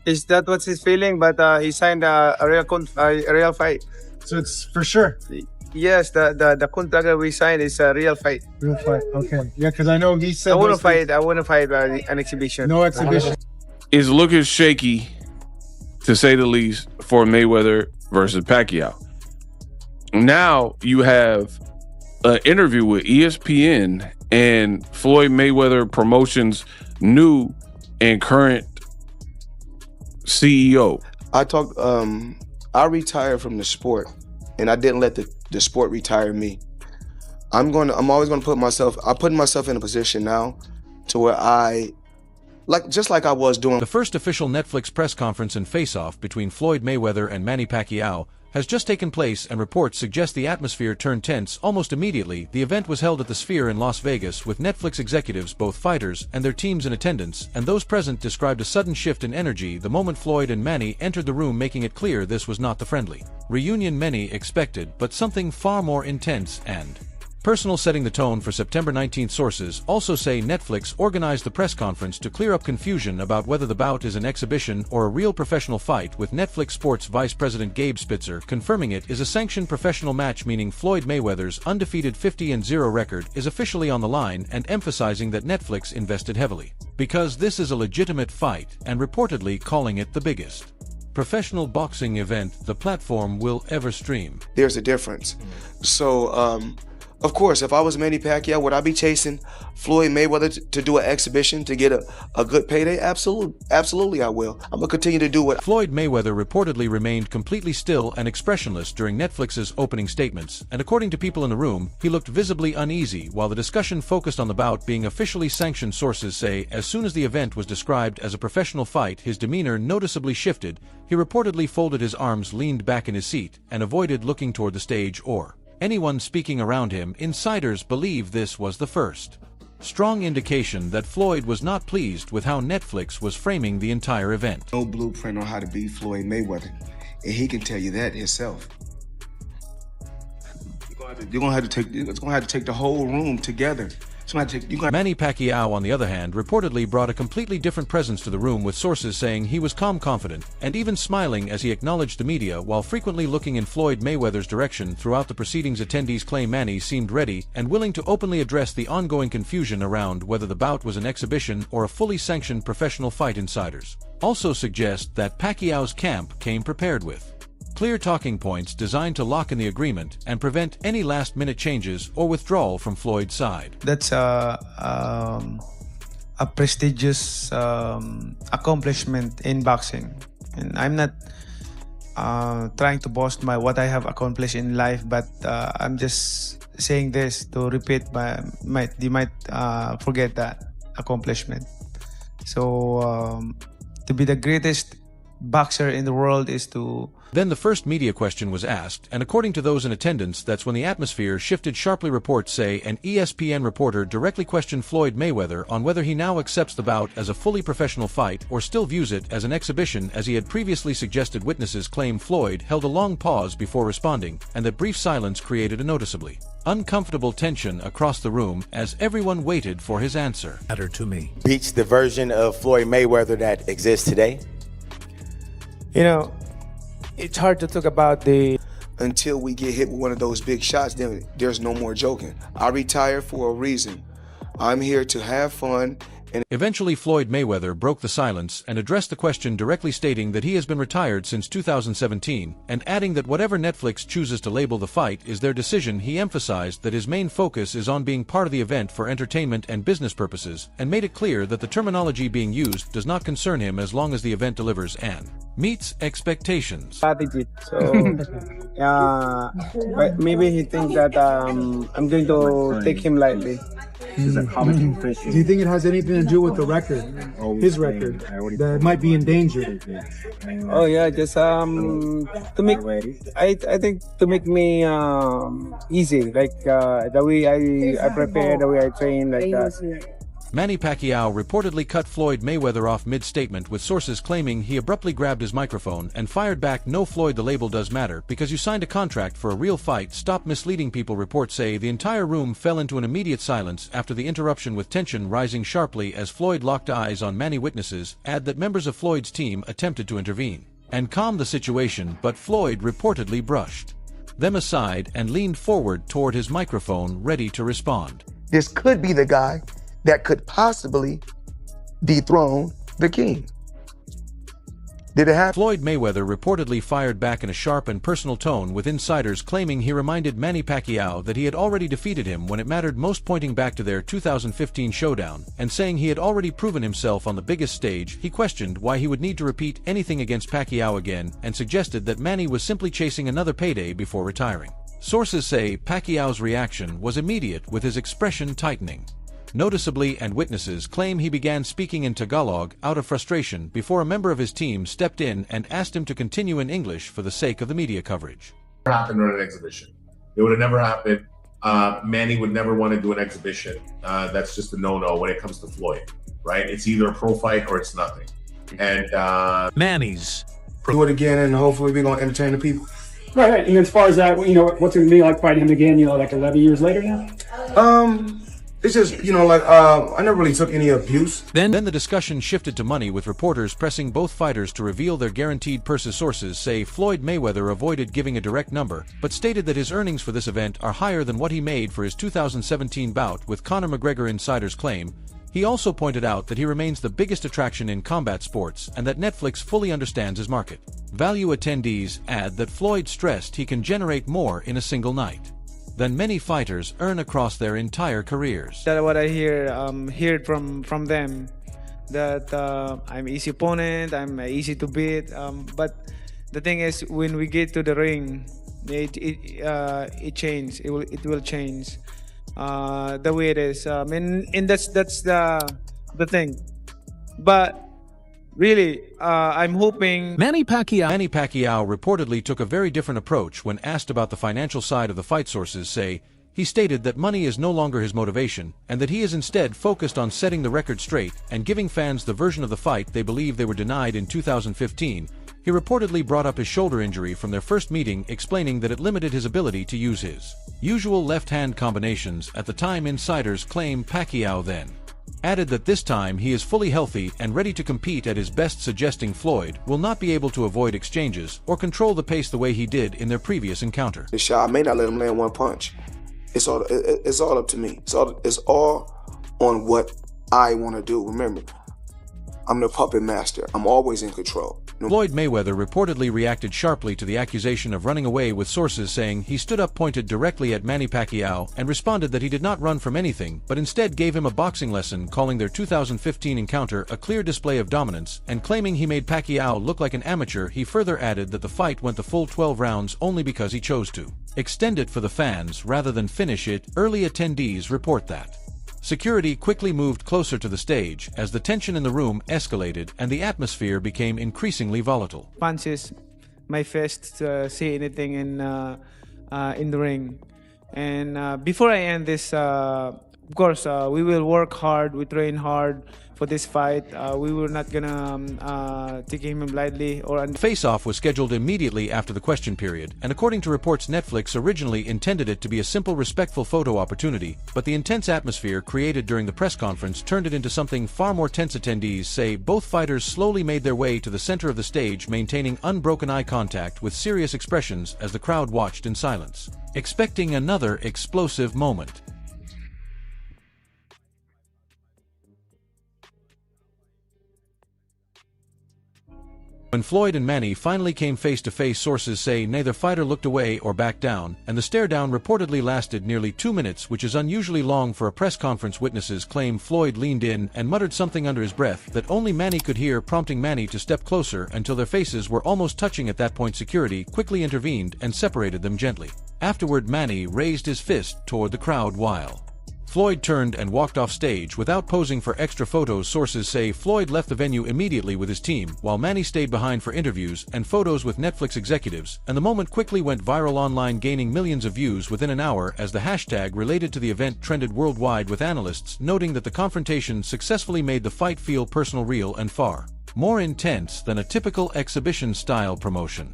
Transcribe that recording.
Is that what's his feeling? But he signed a real fight. So it's for sure. Yes, the contract that we signed is a real fight. Real fight. Okay. Yeah, because I know he said I wouldn't those things. fight. I wouldn't fight an exhibition. No exhibition. It's looking shaky, to say the least, for Mayweather versus Pacquiao. Now you have an interview with ESPN and Floyd Mayweather Promotions' new and current CEO. I retired from the sport, and I didn't let the sport retire me. I'm always gonna put myself in a position now to where just like I was doing. The first official Netflix press conference and face-off between Floyd Mayweather and Manny Pacquiao has just taken place, and reports suggest the atmosphere turned tense almost immediately. The event was held at the Sphere in Las Vegas, with Netflix executives, both fighters and their teams, in attendance, and those present described a sudden shift in energy the moment Floyd and Manny entered the room, making it clear this was not the friendly reunion many expected, but something far more intense and personal, setting the tone for September 19th. Sources also say Netflix organized the press conference to clear up confusion about whether the bout is an exhibition or a real professional fight, with Netflix Sports Vice President Gabe Spitzer confirming it is a sanctioned professional match, meaning Floyd Mayweather's undefeated 50-0 record is officially on the line, and emphasizing that Netflix invested heavily because this is a legitimate fight, and reportedly calling it the biggest professional boxing event the platform will ever stream. There's a difference. So, of course, if I was Manny Pacquiao, would I be chasing Floyd Mayweather to do an exhibition to get a good payday? Absolutely I will. I'm gonna continue to do what. Floyd Mayweather reportedly remained completely still and expressionless during Netflix's opening statements, and according to people in the room, he looked visibly uneasy while the discussion focused on the bout being officially sanctioned. Sources say as soon as the event was described as a professional fight, his demeanor noticeably shifted. He reportedly folded his arms, leaned back in his seat, and avoided looking toward the stage or anyone speaking around him. Insiders believe this was the first strong indication that Floyd was not pleased with how Netflix was framing the entire event. No blueprint on how to beat Floyd Mayweather, and he can tell you that himself. You're gonna have to take the whole room together. Manny Pacquiao, on the other hand, reportedly brought a completely different presence to the room, with sources saying he was calm, confident, and even smiling as he acknowledged the media, while frequently looking in Floyd Mayweather's direction. Throughout the proceedings, attendees claim Manny seemed ready and willing to openly address the ongoing confusion around whether the bout was an exhibition or a fully sanctioned professional fight. Insiders also suggest that Pacquiao's camp came prepared with clear talking points designed to lock in the agreement and prevent any last-minute changes or withdrawal from Floyd's side. That's a prestigious accomplishment in boxing, and I'm not trying to boast what I have accomplished in life, but I'm just saying this to repeat. You might forget that accomplishment. So to be the greatest boxer in the world is to. Then the first media question was asked, and according to those in attendance, that's when the atmosphere shifted sharply. Reports say an ESPN reporter directly questioned Floyd Mayweather on whether he now accepts the bout as a fully professional fight or still views it as an exhibition, as he had previously suggested. Witnesses claim Floyd held a long pause before responding, and that brief silence created a noticeably uncomfortable tension across the room as everyone waited for his answer. Matter to me. Beats the version of Floyd Mayweather that exists today? You know, it's hard to talk about the. Until we get hit with one of those big shots, then there's no more joking. I retired for a reason. I'm here to have fun. And eventually, Floyd Mayweather broke the silence and addressed the question directly, stating that he has been retired since 2017, and adding that whatever Netflix chooses to label the fight is their decision. He emphasized that his main focus is on being part of the event for entertainment and business purposes, and made it clear that the terminology being used does not concern him as long as the event delivers and meets expectations. Strategy. So maybe he thinks that I'm going to take him lightly. Do you think it has anything to do with the record, his record, that might be in danger? Oh yeah, just to make, I think to make me easy, like the way I prepare, the way I train, like that. Manny Pacquiao reportedly cut Floyd Mayweather off mid-statement, with sources claiming he abruptly grabbed his microphone and fired back, "No, Floyd, the label does matter because you signed a contract for a real fight. Stop misleading people." Reports say the entire room fell into an immediate silence after the interruption, with tension rising sharply as Floyd locked eyes on Manny. Witnesses add that members of Floyd's team attempted to intervene and calm the situation, but Floyd reportedly brushed them aside and leaned forward toward his microphone, ready to respond. This could be the guy that could possibly dethrone the king. Did it happen? Floyd Mayweather reportedly fired back in a sharp and personal tone, with insiders claiming he reminded Manny Pacquiao that he had already defeated him when it mattered most, pointing back to their 2015 showdown and saying he had already proven himself on the biggest stage. He questioned why he would need to repeat anything against Pacquiao again and suggested that Manny was simply chasing another payday before retiring. Sources say Pacquiao's reaction was immediate, with his expression tightening noticeably, and witnesses claim he began speaking in Tagalog out of frustration before a member of his team stepped in and asked him to continue in English for the sake of the media coverage. Happened on an exhibition. It would have never happened. Manny would never want to do an exhibition. That's just a no-no when it comes to Floyd, right? It's either a pro fight or it's nothing. And Manny's Do it again, and hopefully we're gonna entertain the people. Right. And as far as that, what's it gonna be like fighting him again? Like 11 years later now. It's just, I never really took any abuse. Then the discussion shifted to money, with reporters pressing both fighters to reveal their guaranteed purses. Sources say Floyd Mayweather avoided giving a direct number, but stated that his earnings for this event are higher than what he made for his 2017 bout with Conor McGregor. Insiders claim he also pointed out that he remains the biggest attraction in combat sports and that Netflix fully understands his market value. Attendees add that Floyd stressed he can generate more in a single night than many fighters earn across their entire careers. That's what I heard from them, that I'm easy opponent, I'm easy to beat. But the thing is, when we get to the ring, it changes. It will change the way it is. And that's the thing. But really, I'm hoping... Manny Pacquiao reportedly took a very different approach when asked about the financial side of the fight. Sources say he stated that money is no longer his motivation and that he is instead focused on setting the record straight and giving fans the version of the fight they believe they were denied in 2015. He reportedly brought up his shoulder injury from their first meeting, explaining that it limited his ability to use his usual left-hand combinations at the time. Insiders claim Pacquiao then added that this time he is fully healthy and ready to compete at his best, suggesting Floyd will not be able to avoid exchanges or control the pace the way he did in their previous encounter. The shot, I may not let him land one punch. It's all up to me. It's all on what I want to do. Remember, I'm the puppet master. I'm always in control. Floyd Mayweather reportedly reacted sharply to the accusation of running away, with sources saying he stood up, pointed directly at Manny Pacquiao, and responded that he did not run from anything, but instead gave him a boxing lesson, calling their 2015 encounter a clear display of dominance, and claiming he made Pacquiao look like an amateur. He further added that the fight went the full 12 rounds only because he chose to extend it for the fans rather than finish it. Early attendees report that security quickly moved closer to the stage as the tension in the room escalated and the atmosphere became increasingly volatile. Punches my fist to say anything in the ring. And before I end this, of course, we will work hard. We train hard for this fight. We were not gonna take him lightly. Face-off was scheduled immediately after the question period, and according to reports, Netflix originally intended it to be a simple, respectful photo opportunity, but the intense atmosphere created during the press conference turned it into something far more tense. Attendees say both fighters slowly made their way to the center of the stage, maintaining unbroken eye contact with serious expressions as the crowd watched in silence, expecting another explosive moment. When Floyd and Manny finally came face-to-face, sources say neither fighter looked away or backed down, and the stare-down reportedly lasted nearly 2 minutes, which is unusually long for a press conference. Witnesses claim Floyd leaned in and muttered something under his breath that only Manny could hear, prompting Manny to step closer until their faces were almost touching. At that point, security quickly intervened and separated them gently. Afterward, Manny raised his fist toward the crowd while Floyd turned and walked off stage without posing for extra photos. Sources say Floyd left the venue immediately with his team, while Manny stayed behind for interviews and photos with Netflix executives, and the moment quickly went viral online, gaining millions of views within an hour as the hashtag related to the event trended worldwide, with analysts noting that the confrontation successfully made the fight feel personal, real, and far more intense than a typical exhibition-style promotion.